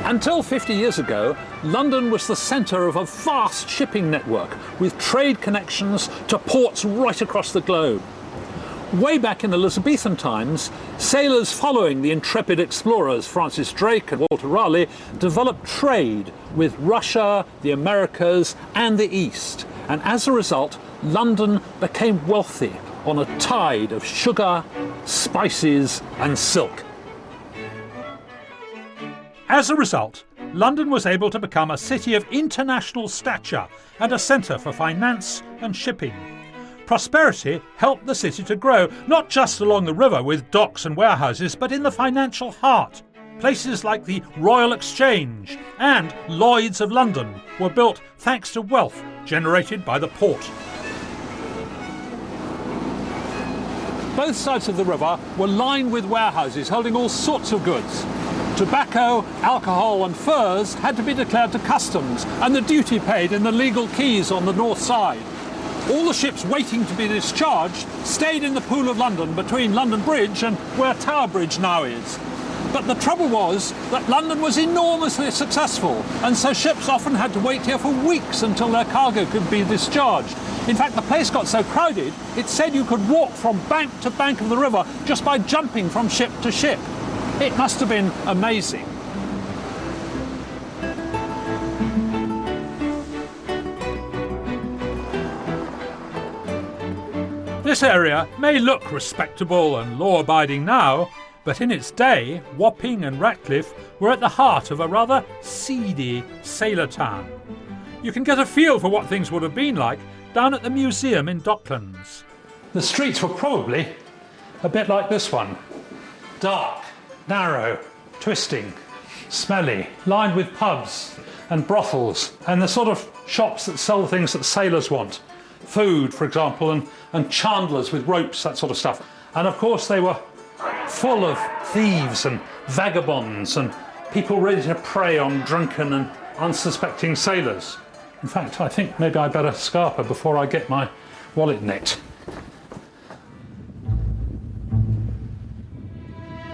Until 50 years ago, London was the centre of a vast shipping network with trade connections to ports right across the globe. Way back in Elizabethan times, sailors following the intrepid explorers Francis Drake and Walter Raleigh developed trade with Russia, the Americas and the East. And as a result, London became wealthy on a tide of sugar, spices and silk. As a result, London was able to become a city of international stature and a centre for finance and shipping. Prosperity helped the city to grow, not just along the river with docks and warehouses, but in the financial heart. Places like the Royal Exchange and Lloyd's of London were built thanks to wealth generated by the port. Both sides of the river were lined with warehouses holding all sorts of goods. Tobacco, alcohol and furs had to be declared to customs and the duty paid in the legal quays on the north side. All the ships waiting to be discharged stayed in the Pool of London between London Bridge and where Tower Bridge now is. But the trouble was that London was enormously successful, and so ships often had to wait here for weeks until their cargo could be discharged. In fact, the place got so crowded, it said you could walk from bank to bank of the river just by jumping from ship to ship. It must have been amazing. This area may look respectable and law-abiding now, but in its day, Wapping and Ratcliffe were at the heart of a rather seedy sailor town. You can get a feel for what things would have been like down at the museum in Docklands. The streets were probably a bit like this one. Dark, narrow, twisting, smelly, lined with pubs and brothels and the sort of shops that sell things that sailors want. Food, for example, and chandlers with ropes, that sort of stuff. And of course they were full of thieves and vagabonds and people ready to prey on drunken and unsuspecting sailors. In fact, I think maybe I better scarper before I get my wallet nicked.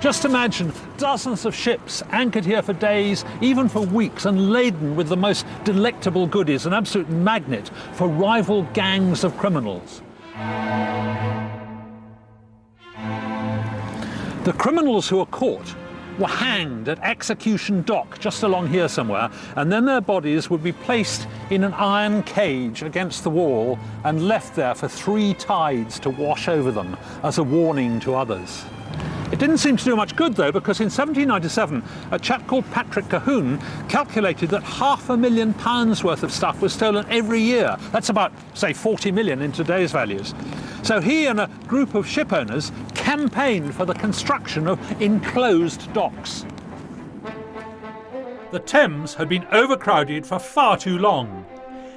Just imagine dozens of ships anchored here for days, even for weeks, and laden with the most delectable goodies, an absolute magnet for rival gangs of criminals. The criminals who were caught were hanged at Execution Dock, just along here somewhere, and then their bodies would be placed in an iron cage against the wall and left there for 3 tides to wash over them as a warning to others. It didn't seem to do much good though, because in 1797 a chap called Patrick Colquhoun calculated that £500,000 worth of stuff was stolen every year. That's about, say, 40 million in today's values. So he and a group of ship owners campaigned for the construction of enclosed docks. The Thames had been overcrowded for far too long.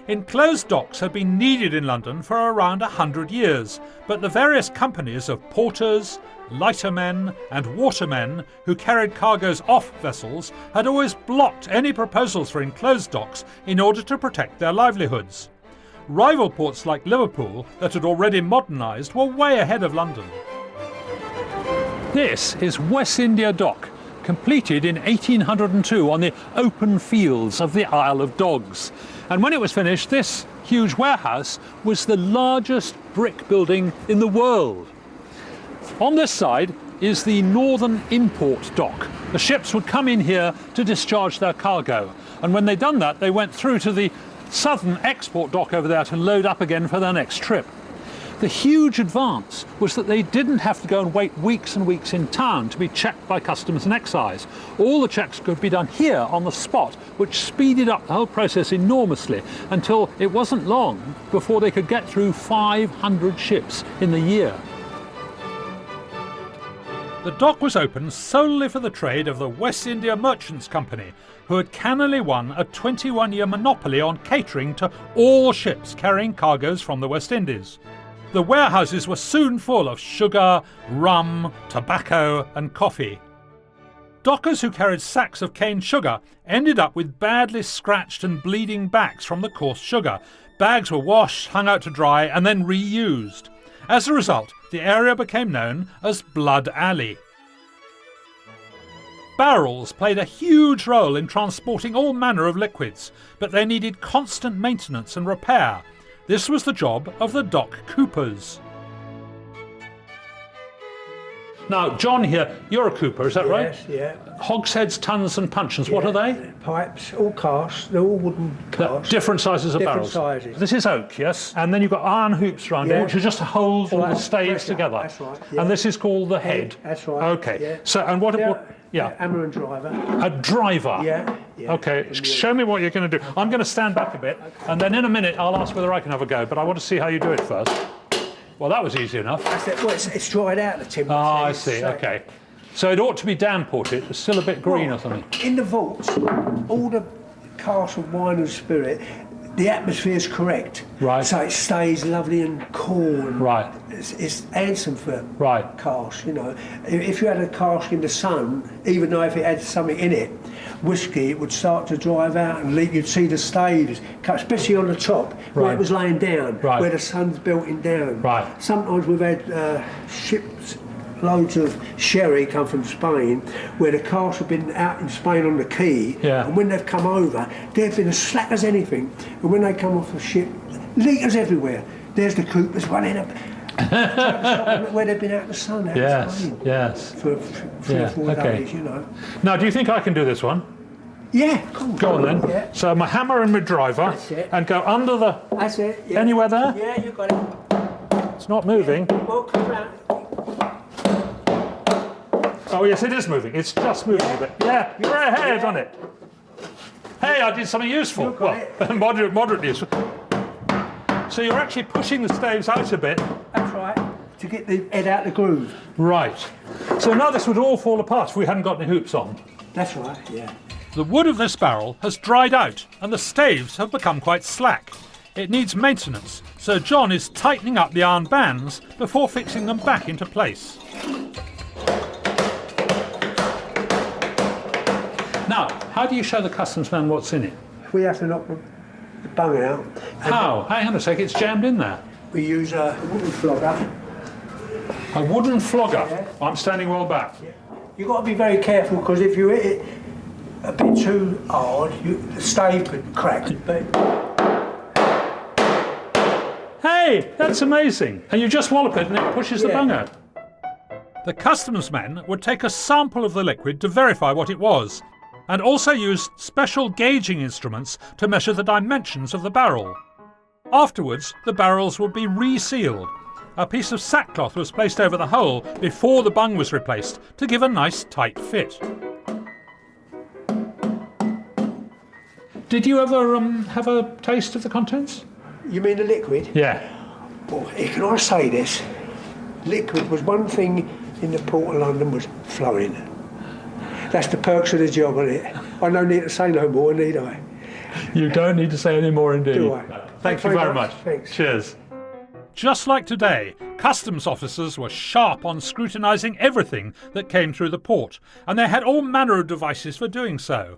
Enclosed docks had been needed in London for around 100 years, but the various companies of porters, lightermen and watermen who carried cargoes off vessels had always blocked any proposals for enclosed docks in order to protect their livelihoods. Rival ports like Liverpool, that had already modernised, were way ahead of London. This is West India Dock, completed in 1802 on the open fields of the Isle of Dogs. And when it was finished, this huge warehouse was the largest brick building in the world. On this side is the Northern Import Dock. The ships would come in here to discharge their cargo. And when they'd done that, they went through to the Southern Export Dock over there to load up again for their next trip. The huge advance was that they didn't have to go and wait weeks and weeks in town to be checked by customs and excise. All the checks could be done here on the spot, which speeded up the whole process enormously until it wasn't long before they could get through 500 ships in the year. The dock was open solely for the trade of the West India Merchants Company, who had cannily won a 21-year monopoly on catering to all ships carrying cargoes from the West Indies. The warehouses were soon full of sugar, rum, tobacco and coffee. Dockers who carried sacks of cane sugar ended up with badly scratched and bleeding backs from the coarse sugar. Bags were washed, hung out to dry and then reused. As a result, the area became known as Blood Alley. Barrels played a huge role in transporting all manner of liquids, but they needed constant maintenance and repair. This was the job of the dock coopers. Now, John here, you're a cooper, is that right? Yes, yeah. Hogsheads, tuns and puncheons, what are they? Pipes, all cast, they're all wooden cast. Different sizes of Different barrels. sizes. This is oak, yes? And then you've got iron hoops around it, which are just to hold all the staves together. That's right. Yeah. And this is called the head. That's right. Okay. Yeah. So, and what? Hammer and driver. A driver. Yeah. Okay. Show me what you're going to do. I'm going to stand back a bit, and then in a minute I'll ask whether I can have a go. But I want to see how you do it first. Well, that was easy enough. That's it. Well, it's dried out, the timber. Ah, I see. Okay. So it ought to be damp, ought it? It's still a bit green or something. In the vaults, all the casks of wine and spirit, the atmosphere's correct. Right. So it stays lovely and cool. And Right. It's handsome for Right. cask, you know. If you had a cask in the sun, even though if it had something in it, whiskey, it would start to drive out and leak. You'd see the staves, especially on the top, where Right. it was laying down, Right. where the sun's belting down. Right. Sometimes we've had ships, loads of sherry come from Spain, where the casks have been out in Spain on the quay, Yeah. and when they've come over, they've been as slack as anything. And when they come off the ship, litres everywhere. There's the coopers running up where they've been out in the sun. Out in Yes. Spain Yes. for 3 or 4 okay. days, you know. Now, do you think I can do this one? Yeah, cool. Go on then. Yeah. So my hammer and my driver, That's it. and go under the. That's it. Yeah. Anywhere there? Yeah, you got it. It's not moving. Well, come round. Oh yes, it is moving. It's just moving a bit. Yeah, you're ahead on it. Hey, I did something useful. You got Well, moderately useful. So you're actually pushing the staves out a bit. That's right. To get the head out the groove. Right. So now this would all fall apart if we hadn't got any hoops on. That's right. Yeah. The wood of this barrel has dried out and the staves have become quite slack. It needs maintenance, so John is tightening up the iron bands before fixing them back into place. Now, how do you show the customs man what's in it? We have to knock the bung out. and How? Hang on a sec, it's jammed in there. We use a wooden flogger. A wooden flogger. Yeah. I'm standing well back. You've got to be very careful because if you hit it a bit too hard, the stave could crack. But Hey, that's amazing. And you just wallop it and it pushes the Yeah. bung out. The customs men would take a sample of the liquid to verify what it was, and also used special gauging instruments to measure the dimensions of the barrel. Afterwards, the barrels would be resealed. A piece of sackcloth was placed over the hole before the bung was replaced to give a nice tight fit. Did you ever have a taste of the contents? you mean the liquid? Yeah. Well, can I say this? Liquid was one thing in the Port of London was flowing. That's the perks of the job, isn't it? I don't need to say no more, need I? You don't need to say any more indeed. Do I? Thank you very much. Thanks. Cheers. Just like today, customs officers were sharp on scrutinising everything that came through the port, and they had all manner of devices for doing so.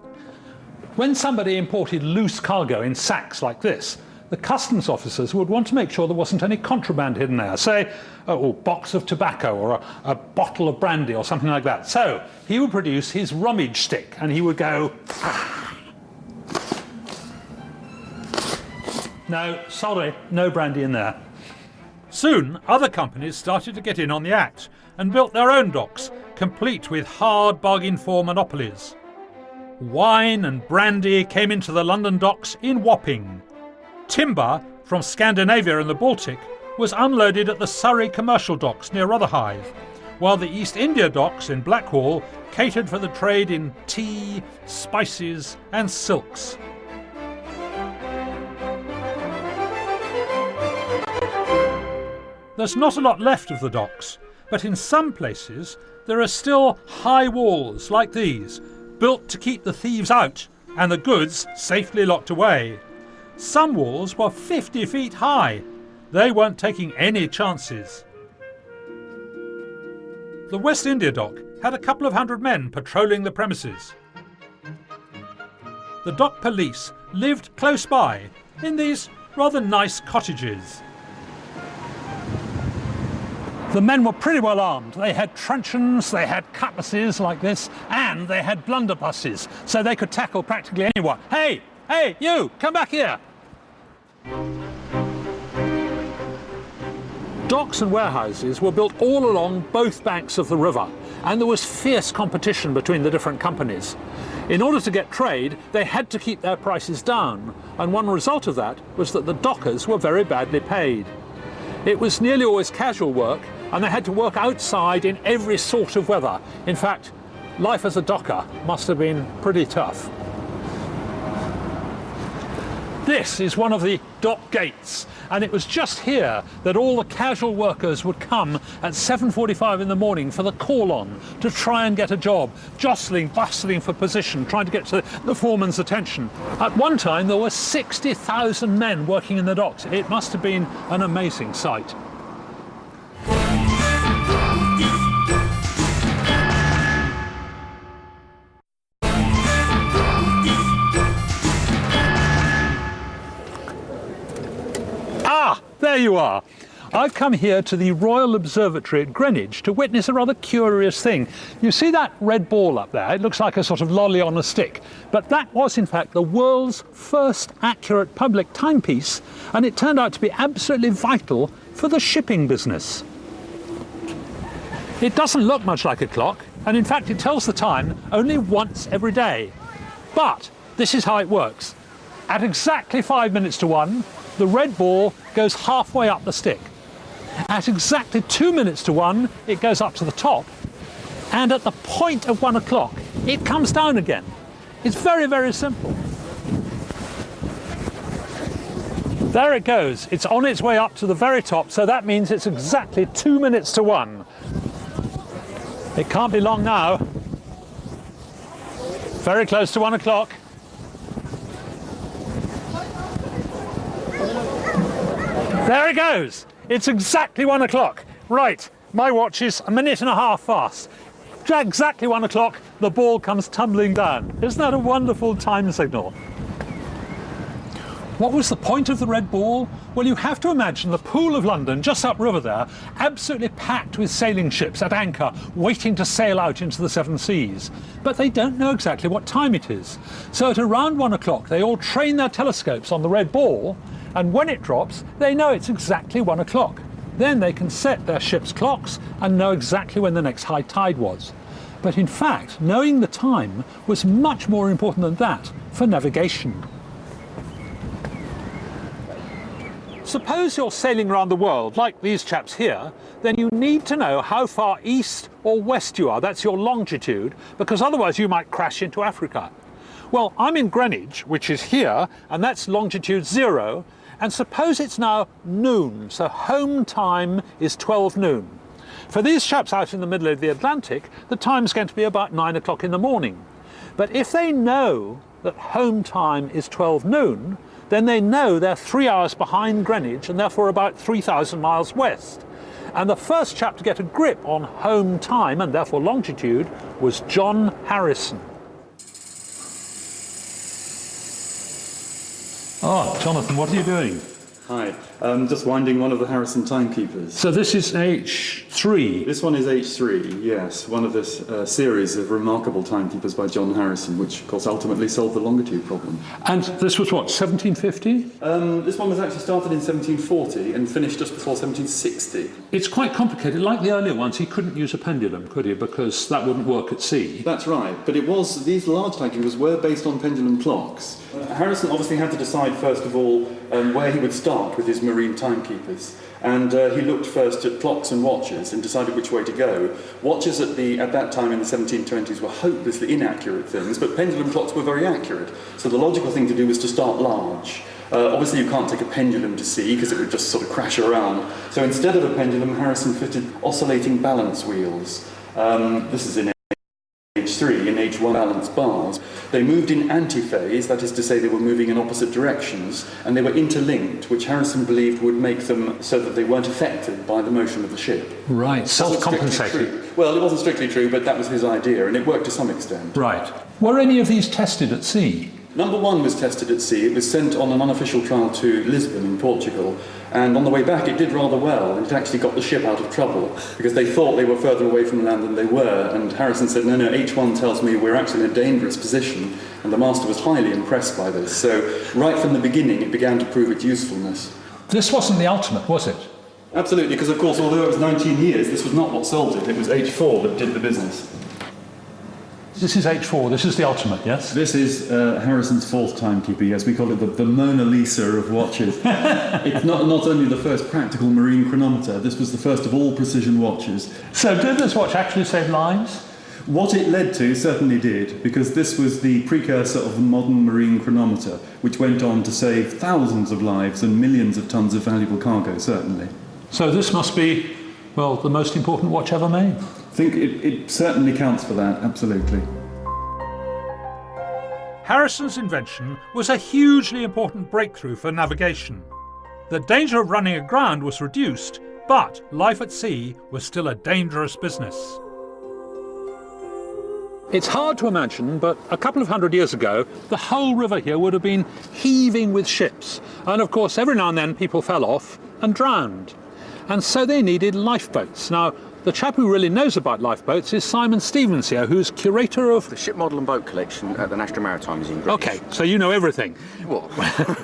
When somebody imported loose cargo in sacks like this, the customs officers would want to make sure there wasn't any contraband hidden there, say a box of tobacco or a bottle of brandy or something like that. So he would produce his rummage stick and he would go, no, sorry, no brandy in there. Soon, other companies started to get in on the act and built their own docks, complete with hard bargain-for monopolies. Wine and brandy came into the London docks in Wapping. Timber from Scandinavia and the Baltic was unloaded at the Surrey commercial docks near Rotherhithe, while the East India docks in Blackwall catered for the trade in tea, spices and silks. There's not a lot left of the docks, but in some places there are still high walls like these, built to keep the thieves out and the goods safely locked away. Some walls were 50 feet high. They weren't taking any chances. The West India dock had a couple of hundred men patrolling the premises. The dock police lived close by in these rather nice cottages. The men were pretty well armed. They had truncheons, they had cutlasses like this, and they had blunderbusses, so they could tackle practically anyone. Hey, hey, you, come back here. Docks and warehouses were built all along both banks of the river, and there was fierce competition between the different companies. In order to get trade, they had to keep their prices down, and one result of that was that the dockers were very badly paid. It was nearly always casual work, and they had to work outside in every sort of weather. In fact, life as a docker must have been pretty tough. This is one of the dock gates, and it was just here that all the casual workers would come at 7:45 in the morning for the call-on to try and get a job, jostling, bustling for position, trying to get to the foreman's attention. At one time there were 60,000 men working in the docks. It must have been an amazing sight. There you are. I've come here to the Royal Observatory at Greenwich to witness a rather curious thing. You see that red ball up there? It looks like a sort of lolly on a stick. But that was in fact the world's first accurate public timepiece, and it turned out to be absolutely vital for the shipping business. It doesn't look much like a clock, and in fact it tells the time only once every day. But this is how it works. At exactly 5 minutes to 1, the red ball goes halfway up the stick. At exactly 2 minutes to 1, it goes up to the top. And at the point of 1 o'clock, it comes down again. It's very, very simple. There it goes. It's on its way up to the very top, so that means it's exactly 2 minutes to 1. It can't be long now. Very close to 1 o'clock. There it goes. It's exactly 1 o'clock. Right, my watch is a minute and a half fast. Exactly 1 o'clock, the ball comes tumbling down. Isn't that a wonderful time signal? What was the point of the red ball? Well, you have to imagine the Pool of London, just upriver there, absolutely packed with sailing ships at anchor, waiting to sail out into the seven seas. But they don't know exactly what time it is. So at around 1 o'clock, they all train their telescopes on the red ball, and when it drops, they know it's exactly 1 o'clock. Then they can set their ship's clocks and know exactly when the next high tide was. But in fact, knowing the time was much more important than that for navigation. Suppose you're sailing around the world, like these chaps here, then you need to know how far east or west you are. That's your longitude, because otherwise you might crash into Africa. Well, I'm in Greenwich, which is here, and that's longitude 0, and suppose it's now noon, so home time is 12 noon. For these chaps out in the middle of the Atlantic, the time's going to be about 9 o'clock in the morning. But if they know that home time is 12 noon, then they know they're 3 hours behind Greenwich and therefore about 3,000 miles west. And the first chap to get a grip on home time and therefore longitude was John Harrison. Oh, Jonathan, what are you doing? Hi, just winding one of the Harrison timekeepers. So this is H3? This one is H3, yes, one of this series of remarkable timekeepers by John Harrison, which of course ultimately solved the longitude problem. And this was what, 1750? This one was actually started in 1740 and finished just before 1760. It's quite complicated. Like the earlier ones, he couldn't use a pendulum, could he? Because that wouldn't work at sea. That's right, but these large timekeepers were based on pendulum clocks. Harrison obviously had to decide first of all where he would start with his marine timekeepers, and he looked first at clocks and watches and decided which way to go. Watches at that time in the 1720s were hopelessly inaccurate things, but pendulum clocks were very accurate. So the logical thing to do was to start large. Obviously you can't take a pendulum to sea because it would just sort of crash around. So instead of a pendulum, Harrison fitted oscillating balance wheels. This is in H3 and H1 balance bars. They moved in antiphase, that is to say they were moving in opposite directions, and they were interlinked, which Harrison believed would make them so that they weren't affected by the motion of the ship. Right, self-compensating. Well, it wasn't strictly true, but that was his idea, and it worked to some extent. Right. Were any of these tested at sea? Number 1 was tested at sea. It was sent on an unofficial trial to Lisbon in Portugal, and on the way back it did rather well, and it actually got the ship out of trouble because they thought they were further away from the land than they were, and Harrison said, no, H1 tells me we're actually in a dangerous position, and the master was highly impressed by this. So right from the beginning it began to prove its usefulness. This wasn't the ultimate, was it? Absolutely, because of course although it was 19 years, this was not what sold it. It was H4 that did the business. This is H4, this is the ultimate, yes? This is Harrison's 4th timekeeper, yes. We call it the Mona Lisa of watches. It's not only the first practical marine chronometer, this was the first of all precision watches. So did this watch actually save lives? What it led to certainly did, because this was the precursor of the modern marine chronometer, which went on to save thousands of lives and millions of tons of valuable cargo, certainly. So this must be, well, the most important watch ever made. I think it certainly counts for that, absolutely. Harrison's invention was a hugely important breakthrough for navigation. The danger of running aground was reduced, but life at sea was still a dangerous business. It's hard to imagine, but a couple of hundred years ago, the whole river here would have been heaving with ships. And of course, every now and then people fell off and drowned. And so they needed lifeboats. Now, the chap who really knows about lifeboats is Simon Stevens here, who's curator of the ship model and boat collection at the National Maritime Museum. Okay, so you know everything. What?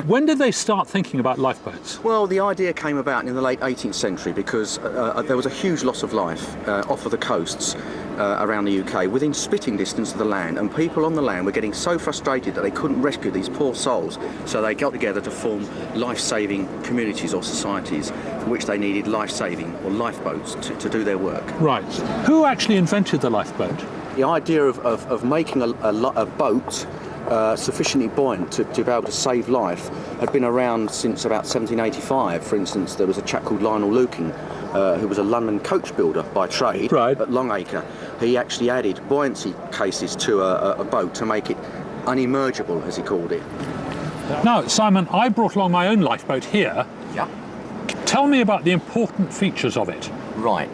When did they start thinking about lifeboats? Well, the idea came about in the late 18th century because there was a huge loss of life off of the coasts around the UK within spitting distance of the land, and people on the land were getting so frustrated that they couldn't rescue these poor souls, so they got together to form life-saving communities or societies for which they needed life-saving or lifeboats to do their work. Right. Who actually invented the lifeboat? The idea of making a boat sufficiently buoyant to be able to save life had been around since about 1785. For instance, there was a chap called Lionel Luking, who was a London coach builder by trade at Longacre. He actually added buoyancy cases to a boat to make it unemergible, as he called it. Now, Simon, I brought along my own lifeboat here. Yeah. Tell me about the important features of it. Right.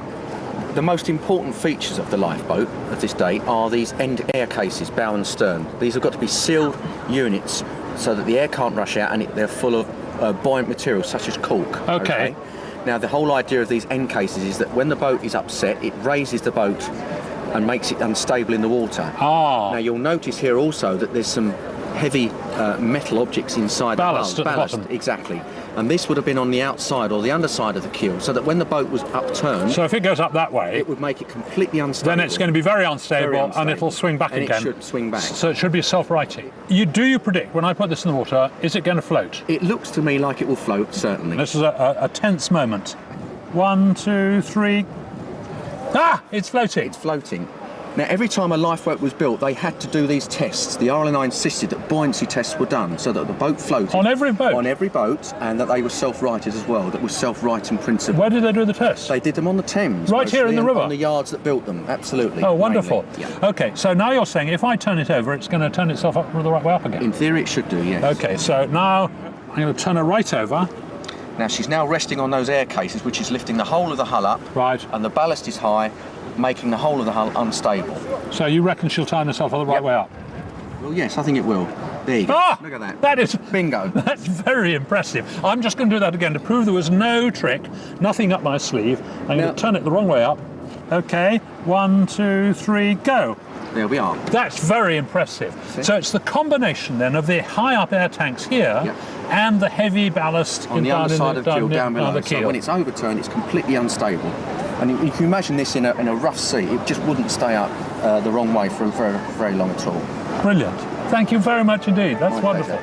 The most important features of the lifeboat at this date are these end air cases, bow and stern. These have got to be sealed units so that the air can't rush out, and they're full of buoyant materials such as cork. Okay. Now, the whole idea of these end cases is that when the boat is upset, it raises the boat and makes it unstable in the water. Ah. Now, you'll notice here also that there's some heavy metal objects inside ballast the hull. Ballast, exactly. And this would have been on the outside or the underside of the keel, so that when the boat was upturned... So if it goes up that way... it would make it completely unstable. Then it's going to be very unstable, and it'll swing back and again. It should swing back. So it should be self-righting. Do you predict, when I put this in the water, is it going to float? It looks to me like it will float, certainly. This is a tense moment. 1, 2, 3... Ah! It's floating! It's floating. Now, every time a lifeboat was built, they had to do these tests. The RLNI insisted that buoyancy tests were done so that the boat floated. On every boat? On every boat, and that they were self-righted as well. That was self-righting principle. Where did they do the tests? They did them on the Thames. Right here in the river? On the yards that built them, absolutely. Oh, wonderful. Mainly. Yeah. OK, so now you're saying if I turn it over, it's going to turn itself up the right way up again? In theory, it should do, yes. OK, so now I'm going to turn her right over. Now, she's now resting on those air cases, which is lifting the whole of the hull up. Right. And the ballast is high, making the whole of the hull unstable. So you reckon she'll turn herself the right way up? Well, yes, I think it will. There you go. Ah! Look at that. That is... Bingo. That's very impressive. I'm just going to do that again to prove there was no trick, nothing up my sleeve. I'm going to turn it the wrong way up. OK, 1, 2, 3, go. There we are. That's very impressive. See? So it's the combination then of the high up air tanks here and the heavy ballast on the underside of the keel, down below. The keel. So when it's overturned, it's completely unstable. And you can imagine this in a rough sea. It just wouldn't stay up the wrong way for very long at all. Brilliant. Thank you very much indeed. That's wonderful.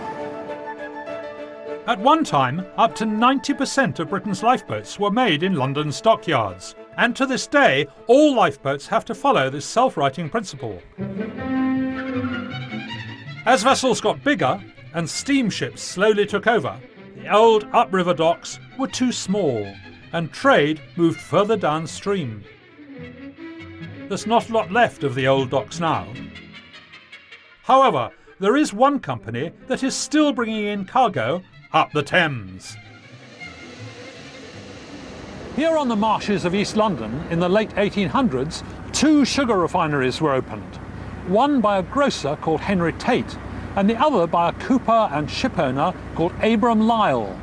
At one time, up to 90% of Britain's lifeboats were made in London stockyards. And to this day, all lifeboats have to follow this self-righting principle. As vessels got bigger and steamships slowly took over, the old upriver docks were too small, and trade moved further downstream. There's not a lot left of the old docks now. However, there is one company that is still bringing in cargo up the Thames. Here on the marshes of East London in the late 1800s, 2 sugar refineries were opened. One by a grocer called Henry Tate, and the other by a cooper and shipowner called Abram Lyle.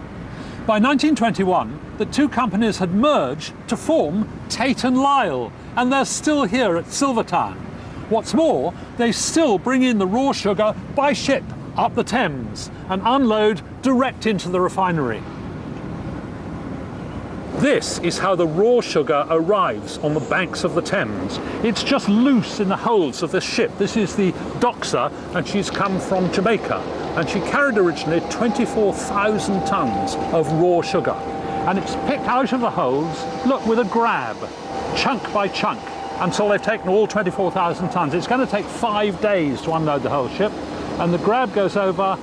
By 1921, the two companies had merged to form Tate and Lyle, and they're still here at Silvertown. What's more, they still bring in the raw sugar by ship up the Thames and unload direct into the refinery. This is how the raw sugar arrives on the banks of the Thames. It's just loose in the holds of this ship. This is the Doxa, and she's come from Jamaica, and she carried originally 24,000 tonnes of raw sugar. And it's picked out of the holds, look, with a grab, chunk by chunk, until they've taken all 24,000 tonnes. It's going to take 5 days to unload the whole ship, and the grab goes over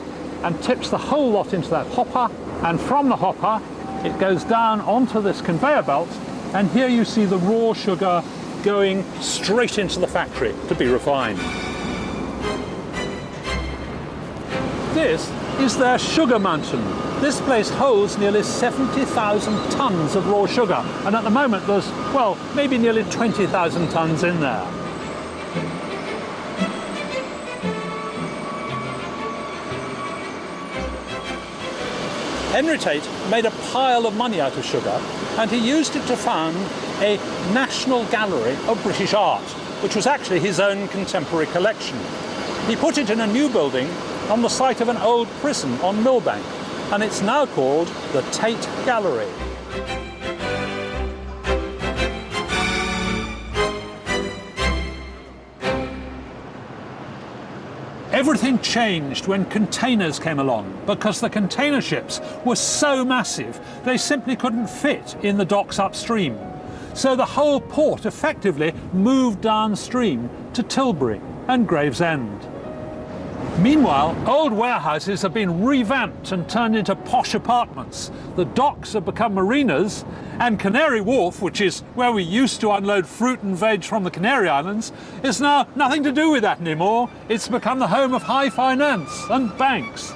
and tips the whole lot into that hopper, and from the hopper it goes down onto this conveyor belt, and here you see the raw sugar going straight into the factory to be refined. This is their sugar mountain. This place holds nearly 70,000 tonnes of raw sugar, and at the moment there's, well, maybe nearly 20,000 tonnes in there. Henry Tate made a pile of money out of sugar, and he used it to found a National Gallery of British Art, which was actually his own contemporary collection. He put it in a new building on the site of an old prison on Millbank, and it's now called the Tate Gallery. Everything changed when containers came along, because the container ships were so massive they simply couldn't fit in the docks upstream. So the whole port effectively moved downstream to Tilbury and Gravesend. Meanwhile, old warehouses have been revamped and turned into posh apartments. The docks have become marinas, and Canary Wharf, which is where we used to unload fruit and veg from the Canary Islands, is now nothing to do with that anymore. It's become the home of high finance and banks.